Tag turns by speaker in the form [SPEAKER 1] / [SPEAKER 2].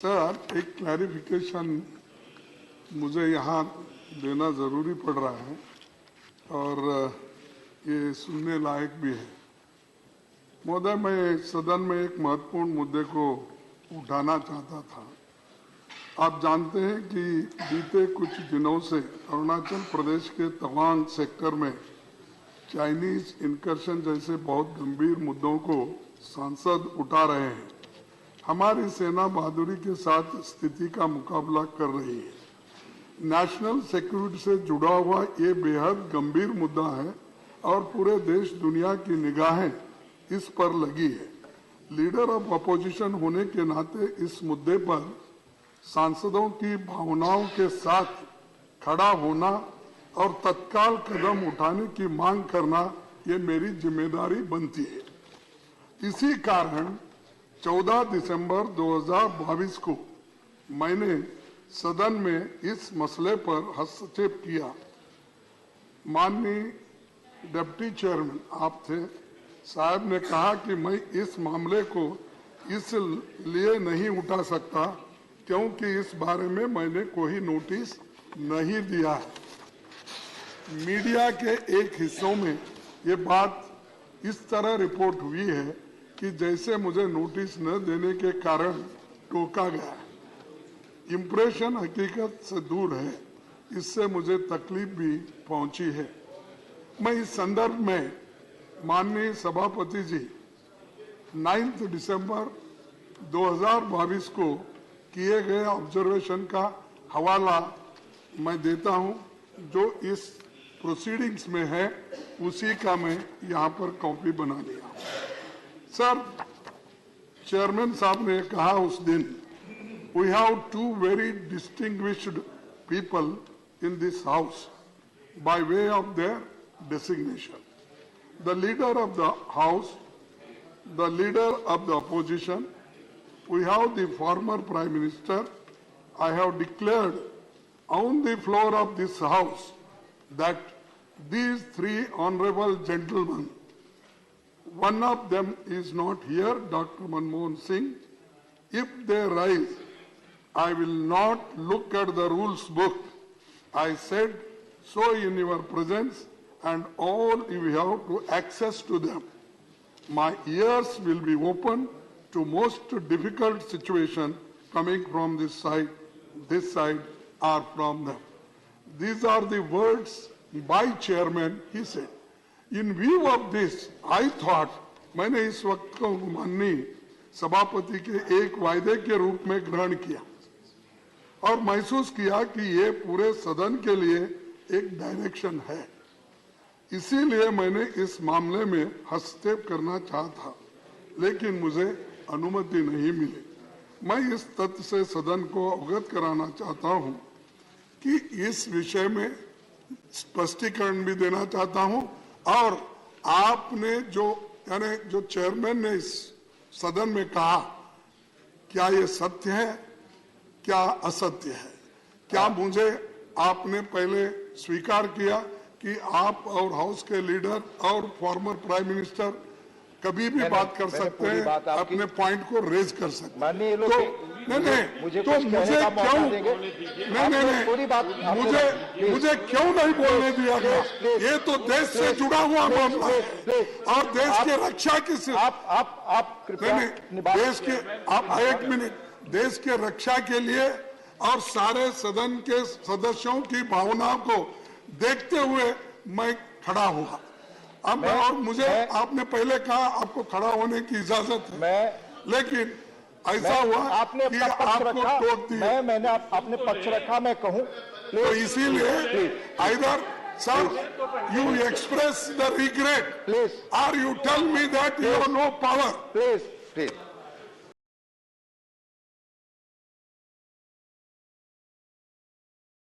[SPEAKER 1] Sir, एक clarification मुझे यहाँ देना ज़रूरी पड़ रहा है और ये सुनने लायक भी है। महोदय, मैं सदन में एक महत्वपूर्ण मुद्दे को उठाना चाहता था। आप जानते हैं कि बीते कुछ दिनों से अरुणाचल प्रदेश के तवांग सेक्टर में चाइनीज इनकर्शन जैसे बहुत गंभीर मुद्दों को सांसद उठा रहे हैं। हमारी सेना बहादुरी के साथ स्थिति का मुकाबला कर रही है। नेशनल सिक्योरिटी से जुड़ा हुआ ये बेहद गंभीर मुद्दा है और पूरे देश दुनिया की निगाहें इस पर लगी है। लीडर ऑफ अपोजिशन होने के नाते इस मुद्दे पर सांसदों की भावनाओं के साथ खड़ा होना और तत्काल कदम उठाने की मांग करना ये मेरी जिम्मेदारी बनती है। इसी कारण 14 दिसंबर 2022 को मैंने सदन में इस मसले पर हस्तक्षेप किया। माननीय डिप्टी चेयरमैन आप थे, साहब ने कहा कि मैं इस मामले को इसलिए नहीं उठा सकता क्योंकि इस बारे में मैंने कोई नोटिस नहीं दिया है। मीडिया के एक हिस्सों में ये बात इस तरह रिपोर्ट हुई है कि जैसे मुझे नोटिस न देने के कारण टोका गया है। इम्प्रेशन हकीकत से दूर है, इससे मुझे तकलीफ भी पहुंची है। मैं इस संदर्भ में माननीय सभापति जी 9 दिसंबर 2022 को किए गए ऑब्जर्वेशन का हवाला मैं देता हूं, जो इस प्रोसीडिंग्स में है उसी का मैं यहां पर कॉपी बना लिया। सर, चेयरमैन साहब ने कहा उस दिन, we have two very distinguished people in this house by way of their designation, the leader of the house, the leader of the opposition, we have the former prime minister. I have declared on the floor of this house that these three honorable gentlemen, one of them is not here, Dr. Manmohan Singh. If they rise, I will not look at the rules book. I said so in your presence, and all you have to access to them. My ears will be open to most difficult situation coming from this side or from them. These are the words by chairman, he said. In view of this, I thought, मैंने इस वक्त को माननीय सभापति के एक वायदे के रूप में ग्रहण किया और महसूस किया कि ये पूरे सदन के लिए एक डायरेक्शन है। इसीलिए मैंने इस मामले में हस्तक्षेप करना चाहा था, लेकिन मुझे अनुमति नहीं मिली। मैं इस तथ्य से सदन को अवगत कराना चाहता हूं कि इस विषय में स्पष्टीकरण भी देना चाहता हूं और आपने जो चेयरमैन ने इस सदन में कहा, क्या ये सत्य है, क्या असत्य है? क्या मुझे आपने पहले स्वीकार किया कि आप और हाउस के लीडर और फॉर्मर प्राइम मिनिस्टर कभी भी बात कर सकते हैं, अपने पॉइंट को रेज कर सकते हैं? मुझे क्यों नहीं बोलने दिया गया? ये तो देश से जुड़ा हुआ मामला है और देश की रक्षा की देश के एक मिनट, देश के रक्षा के लिए और सारे सदन के सदस्यों की भावनाओं को देखते हुए मैं खड़ा हुआ। अब और मुझे आपने पहले कहा आपको खड़ा होने की इजाजत है, लेकिन ऐसा हुआ
[SPEAKER 2] आपने
[SPEAKER 1] कि आपको टोक दिया।
[SPEAKER 2] मैंने आपने पक्ष रखा, मैं कहूं
[SPEAKER 1] तो इसीलिए either sir you express the regret or you tell me that you have no power.
[SPEAKER 2] Please.